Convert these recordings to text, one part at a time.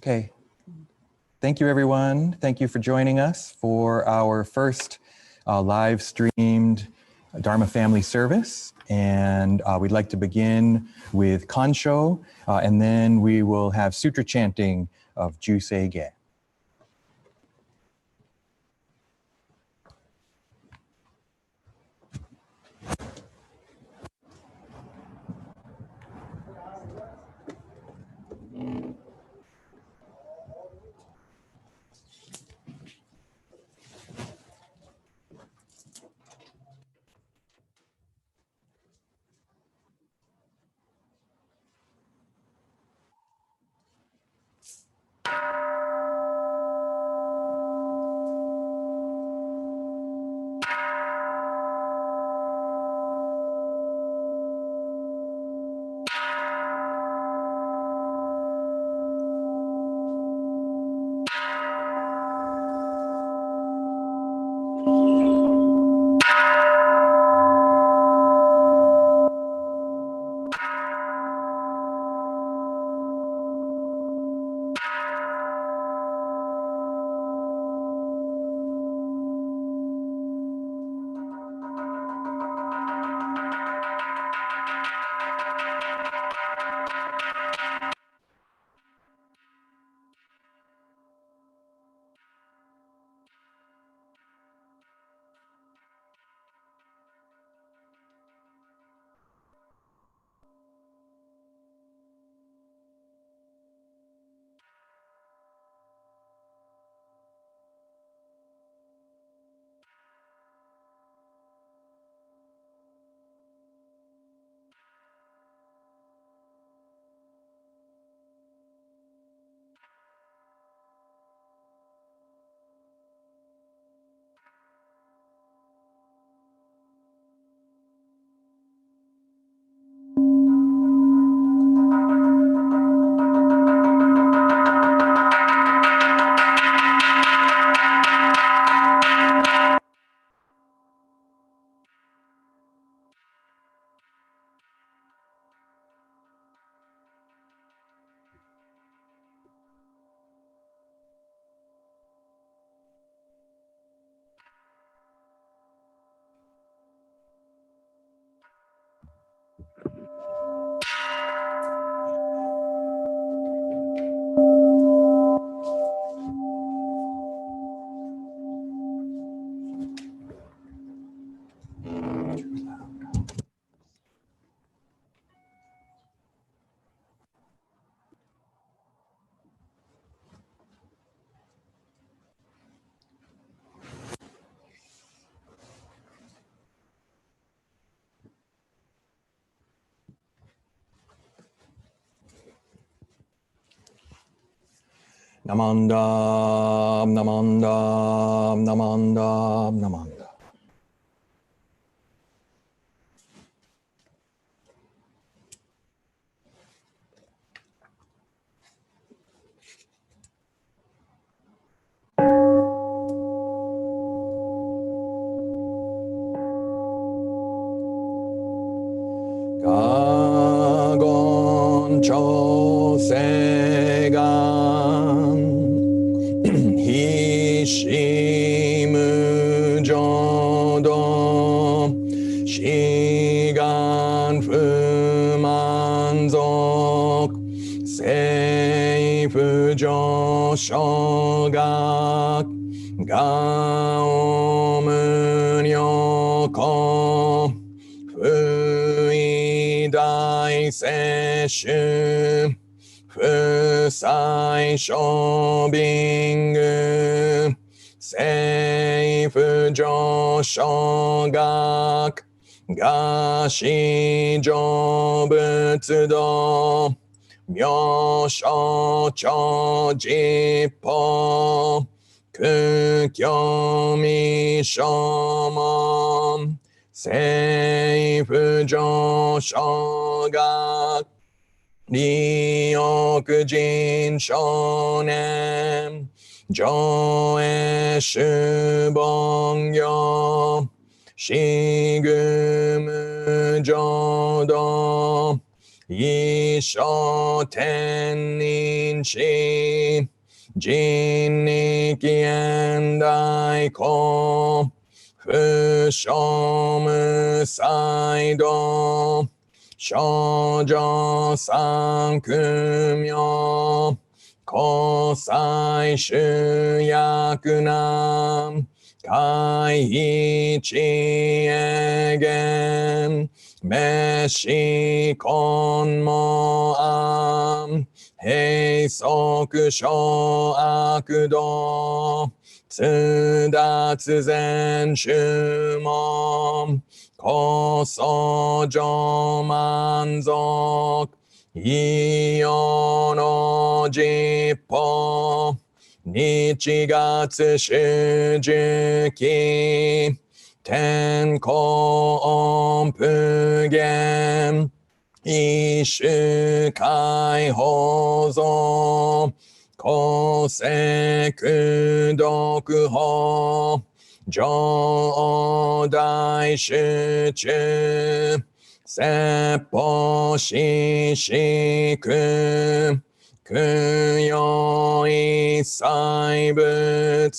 Okay. Thank you, everyone. Thank you for joining us for our first live streamed Dharma Family Service. And we'd like to begin with Kancho, and then we will have sutra chanting of Jusei Ge. Namandam, namandam, namandam, namandam. Kancho segan hishimu jodo shigan fumanzok seifu joshogak gaomu nyoko dai seshu fusai shobingu seifu joshogak gashi jobutsudo myosho chojippo kukyo mishomon seifu joshogak ryokujin shonen joe shubongyo shigumu jodo 一生天人師、人力現代公、不償無才道、少女三苦名、交際集約難、会費知恵言、滅死根も安、閉塞小悪道、通達全宗門、高僧上満足、異様の実法、日月主樹期、天候音符言、一種解放像、公正功徳法、上大集中、説法四四苦、供養一切仏、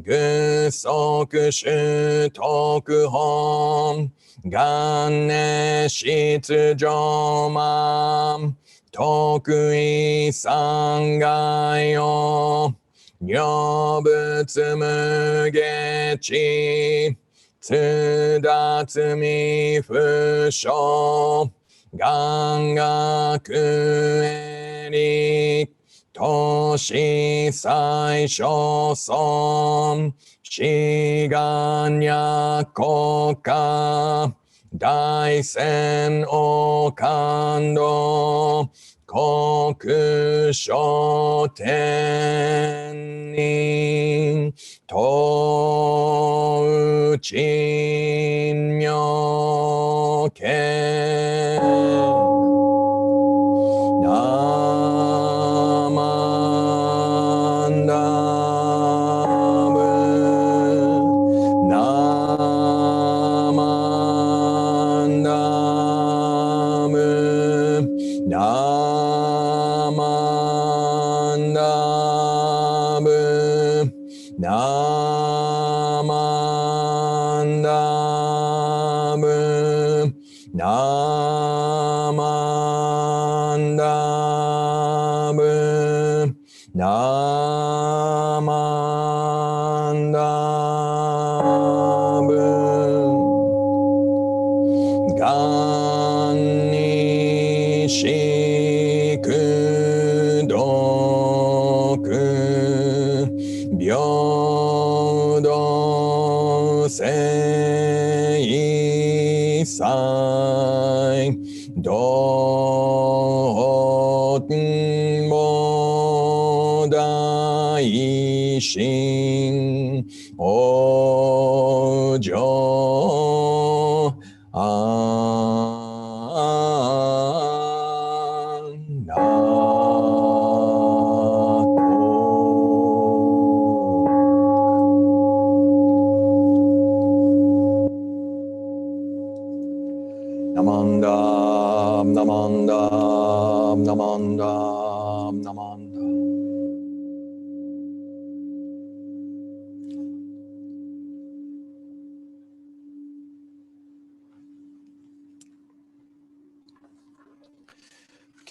具足種徳本、元年出上満、徳意三害用、如仏無下知、通達未不詳、願学営利、投資最小損、志願や国家、大戦を感動、国書天人、東鎮妙見。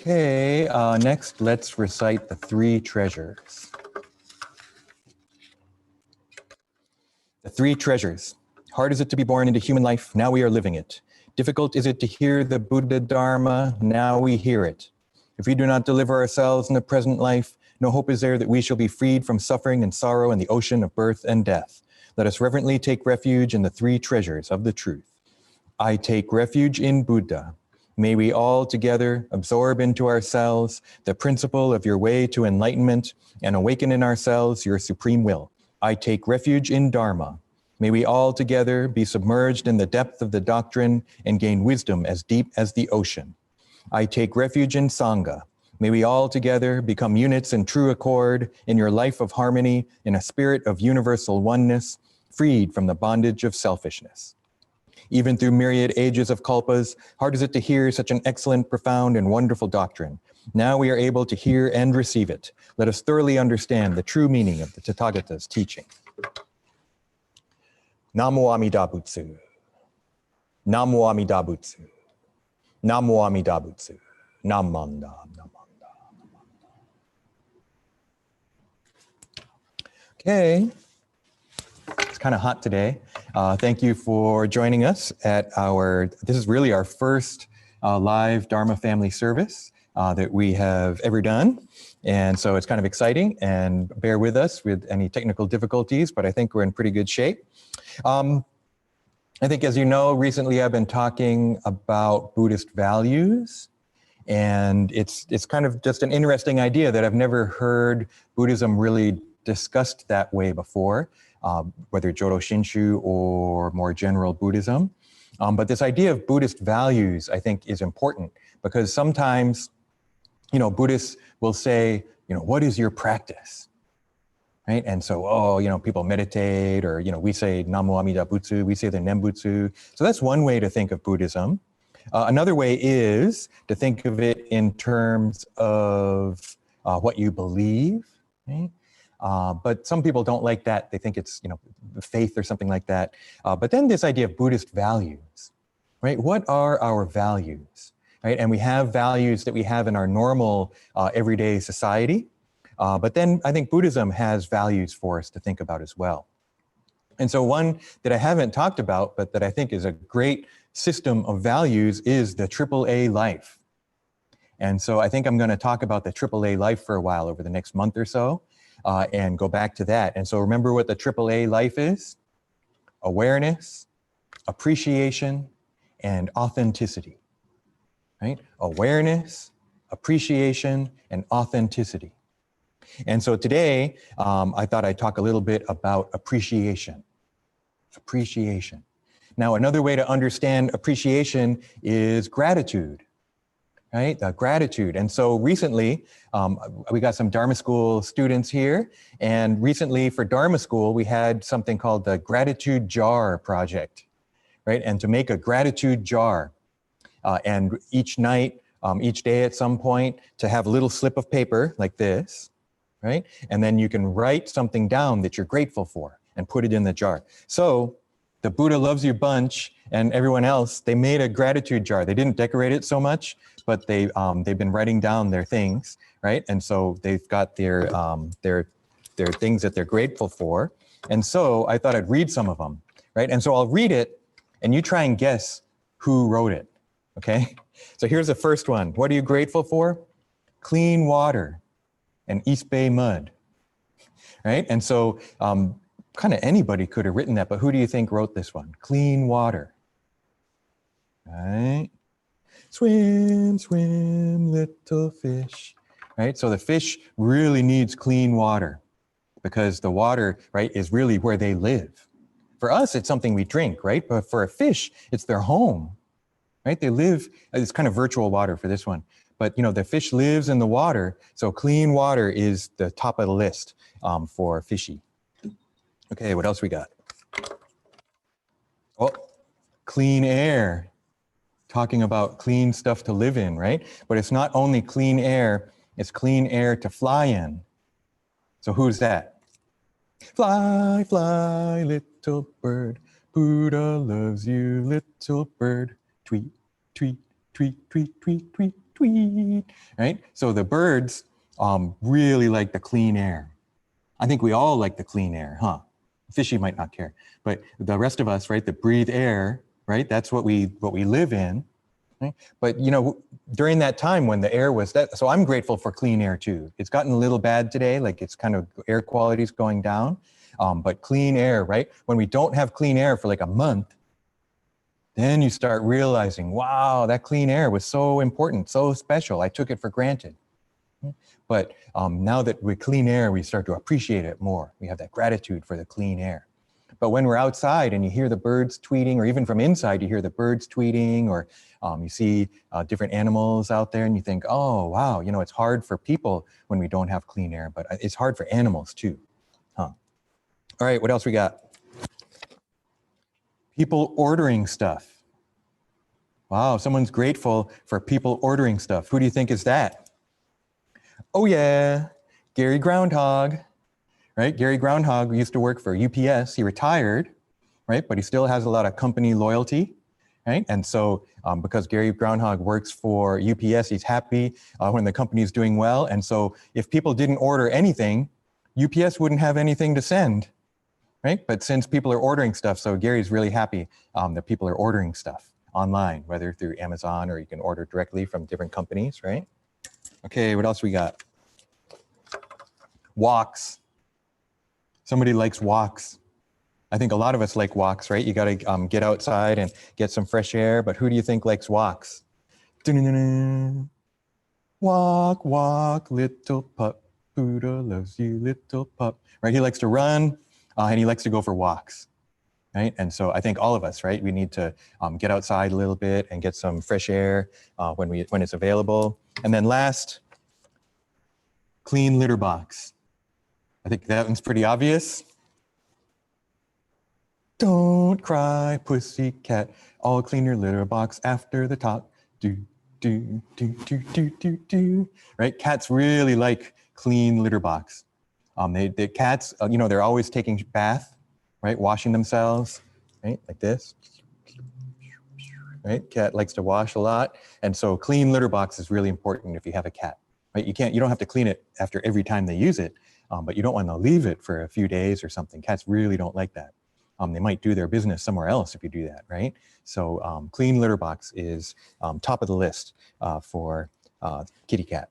Okay, next let's recite the three treasures. The three treasures. Hard is it to be born into human life, now we are living it. Difficult is it to hear the Buddha Dharma, now we hear it. If we do not deliver ourselves in the present life, no hope is there that we shall be freed from suffering and sorrow in the ocean of birth and death. Let us reverently take refuge in the three treasures of the truth. I take refuge in Buddha. May we all together absorb into ourselves the principle of your way to enlightenment and awaken in ourselves your supreme will. I take refuge in Dharma. May we all together be submerged in the depth of the doctrine and gain wisdom as deep as the ocean. I take refuge in Sangha. May we all together become units in true accord in your life of harmony in a spirit of universal oneness, freed from the bondage of selfishness. Even through myriad ages of kalpas, hard is it to hear such an excellent, profound, and wonderful doctrine. Now we are able to hear and receive it. Let us thoroughly understand the true meaning of the Tathagata's teaching. Namo Amida Butsu. Namo Amida Butsu. Namo Amida Butsu. Namanda. Namanda. Okay. It's kind of hot today. Thank you for joining us at this is really our first live Dharma Family Service that we have ever done. And so it's kind of exciting, and bear with us with any technical difficulties, but I think we're in pretty good shape. I think, as you know, recently I've been talking about Buddhist values, and it's kind of just an interesting idea that I've never heard Buddhism really discussed that way before. Whether Jodo Shinshu or more general Buddhism. But this idea of Buddhist values, I think, is important, because sometimes, Buddhists will say, what is your practice? Right? And so, people meditate, or, we say Namo Amida Butsu, we say the Nembutsu. So that's one way to think of Buddhism. Another way is to think of it in terms of what you believe, right? But some people don't like that. They think it's, faith or something like that. But then this idea of Buddhist values, right? What are our values, right? And we have values that we have in our normal everyday society. But then I think Buddhism has values for us to think about as well. And so one that I haven't talked about, but that I think is a great system of values, is the AAA life. And so I think I'm going to talk about the AAA life for a while over the next month or so. And go back to that. And so remember what the AAA life is: awareness, appreciation, and authenticity, right? Awareness, appreciation, and authenticity. And so today, I thought I'd talk a little bit about appreciation. Appreciation. Now, another way to understand appreciation is gratitude. Right? Gratitude. And so recently, we got some Dharma School students here. And recently for Dharma School, we had something called the Gratitude Jar Project, right? And to make a gratitude jar, and each night, each day at some point, to have a little slip of paper like this, right? And then you can write something down that you're grateful for and put it in the jar. So the Buddha Loves You bunch and everyone else, they made a gratitude jar. They didn't decorate it so much, but they've been writing down their things, right? And so they've got their things that they're grateful for. And so I thought I'd read some of them, right? And so I'll read it, and you try and guess who wrote it, okay? So here's the first one. What are you grateful for? Clean water and East Bay mud, right? And so kind of anybody could have written that, but who do you think wrote this one? Clean water, right? Swim, swim, little fish, right? So the fish really needs clean water, because the water, right, is really where they live. For us, it's something we drink, right? But for a fish, it's their home, right? They live, it's kind of virtual water for this one. But, the fish lives in the water, so clean water is the top of the list for fishy. Okay, what else we got? Oh, clean air. Talking about clean stuff to live in, right? But it's not only clean air, it's clean air to fly in. So who's that? Fly, fly, little bird. Buddha loves you, little bird. Tweet, tweet, tweet, tweet, tweet, tweet, tweet. Right? So the birds really like the clean air. I think we all like the clean air, huh? Fishy might not care, but the rest of us, right, that breathe air, right? That's what we live in. Right? But during that time when the air was that, so I'm grateful for clean air too. It's gotten a little bad today, like it's kind of air quality is going down. But clean air, right? When we don't have clean air for like a month, then you start realizing, wow, that clean air was so important, so special. I took it for granted. But now that with clean air, we start to appreciate it more. We have that gratitude for the clean air. But when we're outside and you hear the birds tweeting, or even from inside, you hear the birds tweeting, or you see different animals out there and you think, oh, wow, it's hard for people when we don't have clean air, but it's hard for animals too. Huh? All right, what else we got? People ordering stuff. Wow, someone's grateful for people ordering stuff. Who do you think is that? Oh yeah, Gary Groundhog, right? Gary Groundhog used to work for UPS. He retired, right? But he still has a lot of company loyalty, right? And so because Gary Groundhog works for UPS, he's happy when the company is doing well. And so if people didn't order anything, UPS wouldn't have anything to send, right? But since people are ordering stuff, so Gary's really happy that people are ordering stuff online, whether through Amazon or you can order directly from different companies, right? Okay, what else we got? Walks. Somebody likes walks. I think a lot of us like walks, right? You got to get outside and get some fresh air, but who do you think likes walks? Dun-dun-dun-dun. Walk, walk, little pup. Buddha loves you, little pup. Right? He likes to run and he likes to go for walks. Right? And so I think all of us, right? We need to get outside a little bit and get some fresh air when it's available. And then last, clean litter box. I think that one's pretty obvious. Don't cry, pussycat. I'll clean your litter box after the talk. Do, do, do, do, do, do, do. Right? Cats really like clean litter box. The cats, they're always taking bath, right? Washing themselves, right? Like this. Right? Cat likes to wash a lot. And so clean litter box is really important if you have a cat, right? You don't have to clean it after every time they use it, but you don't want to leave it for a few days or something. Cats really don't like that. They might do their business somewhere else if you do that, right? So clean litter box is top of the list for kitty cat.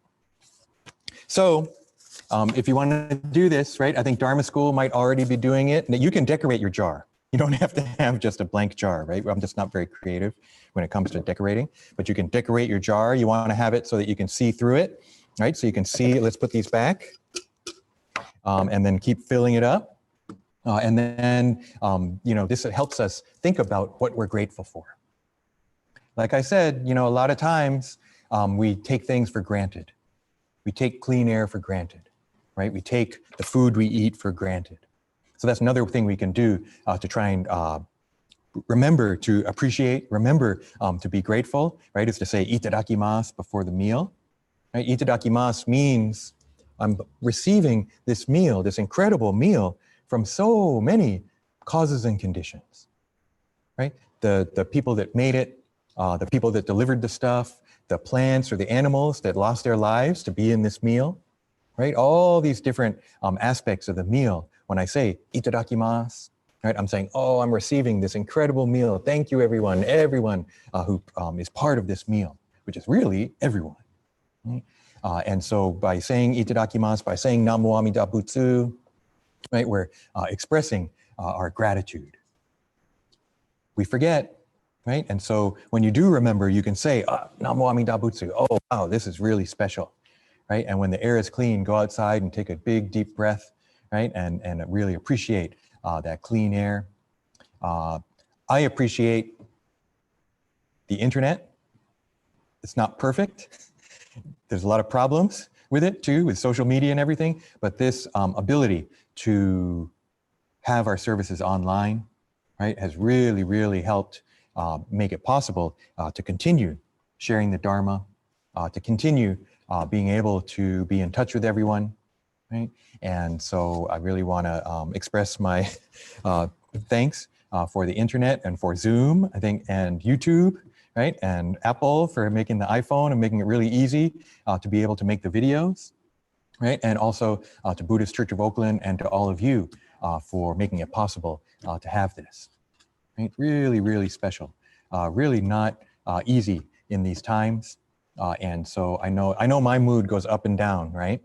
So if you want to do this, right, I think Dharma School might already be doing it. You can decorate your jar. You don't have to have just a blank jar, right? I'm just not very creative when it comes to decorating, but you can decorate your jar. You want to have it so that you can see through it, right? So you can see, let's put these back and then keep filling it up. And then, this helps us think about what we're grateful for. Like I said, a lot of times we take things for granted. We take clean air for granted, right? We take the food we eat for granted. So that's another thing we can do to try and remember to appreciate, remember to be grateful, right? Is to say itadakimasu before the meal, right? Itadakimasu means I'm receiving this meal, this incredible meal from so many causes and conditions, right? The people that made it, the people that delivered the stuff, the plants or the animals that lost their lives to be in this meal, right? All these different aspects of the meal. When I say itadakimasu, right, I'm saying, oh, I'm receiving this incredible meal. Thank you, everyone who is part of this meal, which is really everyone. Right? And so by saying itadakimasu, by saying namo amida butsu, right, we're expressing our gratitude. We forget, right? And so when you do remember, you can say, namo amida butsu. Oh, wow, this is really special, right? And when the air is clean, go outside and take a big, deep breath, right? And really appreciate that clean air. I appreciate the internet. It's not perfect. There's a lot of problems with it too, with social media and everything, but this ability to have our services online, right, has really, really helped make it possible to continue sharing the Dharma, to continue being able to be in touch with everyone, right? And so I really want to express my thanks for the internet and for Zoom, I think, and YouTube, right? And Apple for making the iPhone and making it really easy to be able to make the videos, right? And also to Buddhist Church of Oakland and to all of you for making it possible to have this, right? Really, really special, really not easy in these times. And so I know my mood goes up and down, right?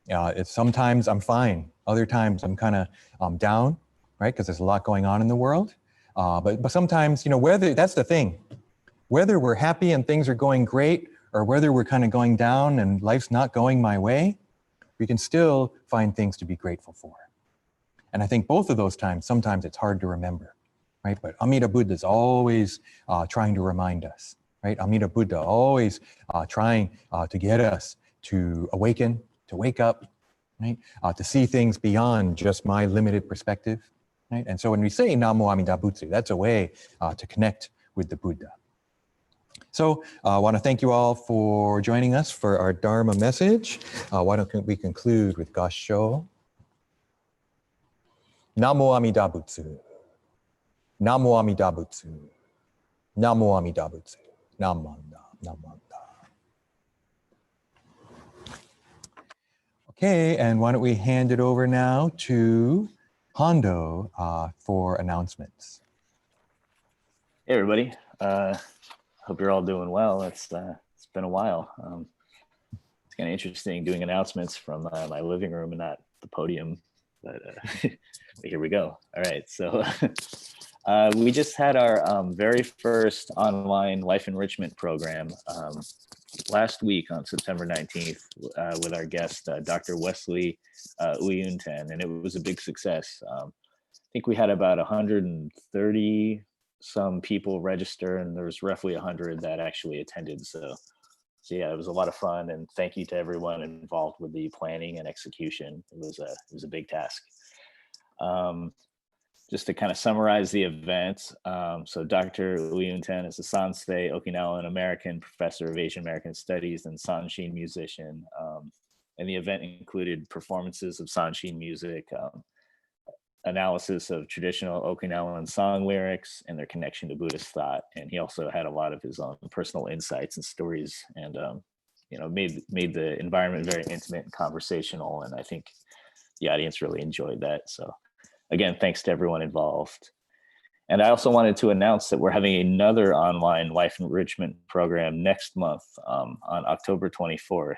It's sometimes I'm fine, other times I'm kind of down, right? Because there's a lot going on in the world. But sometimes, whether that's the thing, whether we're happy and things are going great, or whether we're kind of going down and life's not going my way, we can still find things to be grateful for. And I think both of those times, sometimes it's hard to remember, right? But Amida Buddha is always trying to remind us, right? Amida Buddha always trying to get us to awaken, to wake up, right? To see things beyond just my limited perspective, Right? And so when we say Namo Amida Butsu, that's a way to connect with the Buddha. So I want to thank you all for joining us for our Dharma message. Why don't we conclude with Gassho? Namo Amida Butsu. Namo Amida Butsu. Namo Amida Butsu. Namanda. Namanda. Okay, and why don't we hand it over now to Hondo for announcements. Hey everybody, hope you're all doing well. It's been a while. It's kind of interesting doing announcements from my living room and not the podium, but here we go. All right, so we just had our very first online life enrichment program last week on September 19th with our guest, Dr. Wesley Uyunten, and it was a big success. I think we had about 130 some people register, and there was roughly 100 that actually attended. So yeah, it was a lot of fun, and thank you to everyone involved with the planning and execution. It was a big task. Just to kind of summarize the event, so Dr. Uyunten is a Sansei Okinawan American professor of Asian American Studies and Sanshin musician. And the event included performances of Sanshin music, analysis of traditional Okinawan song lyrics and their connection to Buddhist thought. And he also had a lot of his own personal insights and stories, and made the environment very intimate and conversational. And I think the audience really enjoyed that. So again, thanks to everyone involved. And I also wanted to announce that we're having another online life enrichment program next month on October 24th.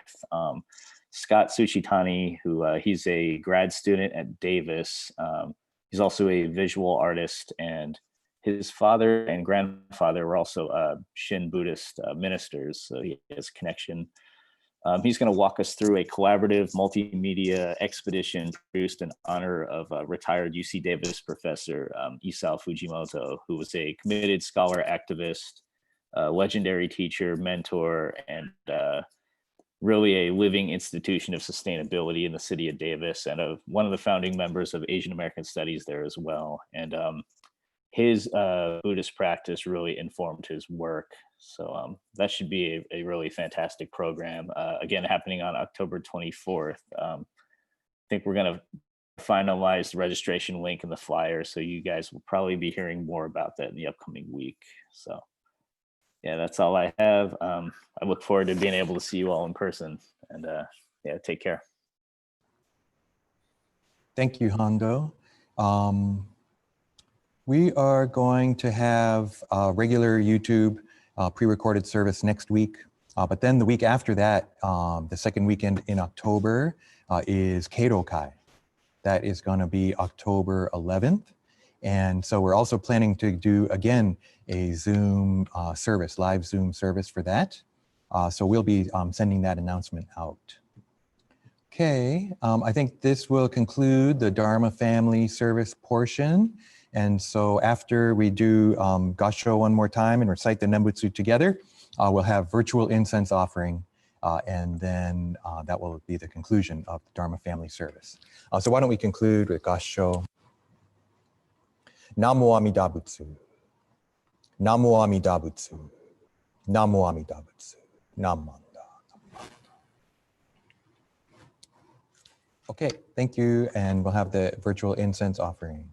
Scott Suchitani, who he's a grad student at Davis. He's also a visual artist, and his father and grandfather were also Shin Buddhist ministers, so he has a connection. He's going to walk us through a collaborative multimedia expedition produced in honor of retired UC Davis professor Isao Fujimoto, who was a committed scholar activist, legendary teacher, mentor, and really a living institution of sustainability in the city of Davis, and one of the founding members of Asian American Studies there as well. And his Buddhist practice really informed his work. So that should be a really fantastic program. Again, happening on October 24th. I think we're going to finalize the registration link in the flyer, so you guys will probably be hearing more about that in the upcoming week. So yeah, that's all I have. I look forward to being able to see you all in person, and yeah, take care. Thank you, Hondo. We are going to have a regular YouTube pre-recorded service next week, but then the week after that, the second weekend in October, is Keirokai. That is going to be October 11th. And so we're also planning to do, again, a Zoom service, live Zoom service for that. So we'll be sending that announcement out. Okay, I think this will conclude the Dharma Family Service portion. And so after we do Gassho one more time and recite the Nembutsu together, we'll have virtual incense offering, and then that will be the conclusion of the Dharma Family Service. So why don't we conclude with Gassho. Namo Amida Butsu. Namo Amida Butsu. Namo Amida Butsu. Namanda. Okay, thank you, and we'll have the virtual incense offering.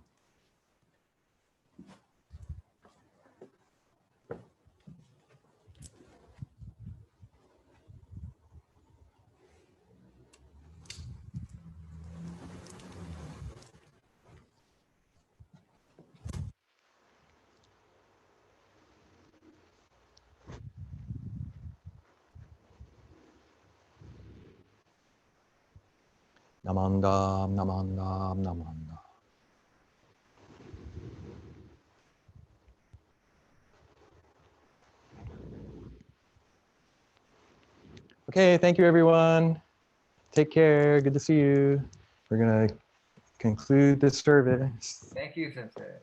Namanda, namanda, namanda. Okay, thank you, everyone. Take care. Good to see you. We're going to conclude this service. Thank you, Sensei.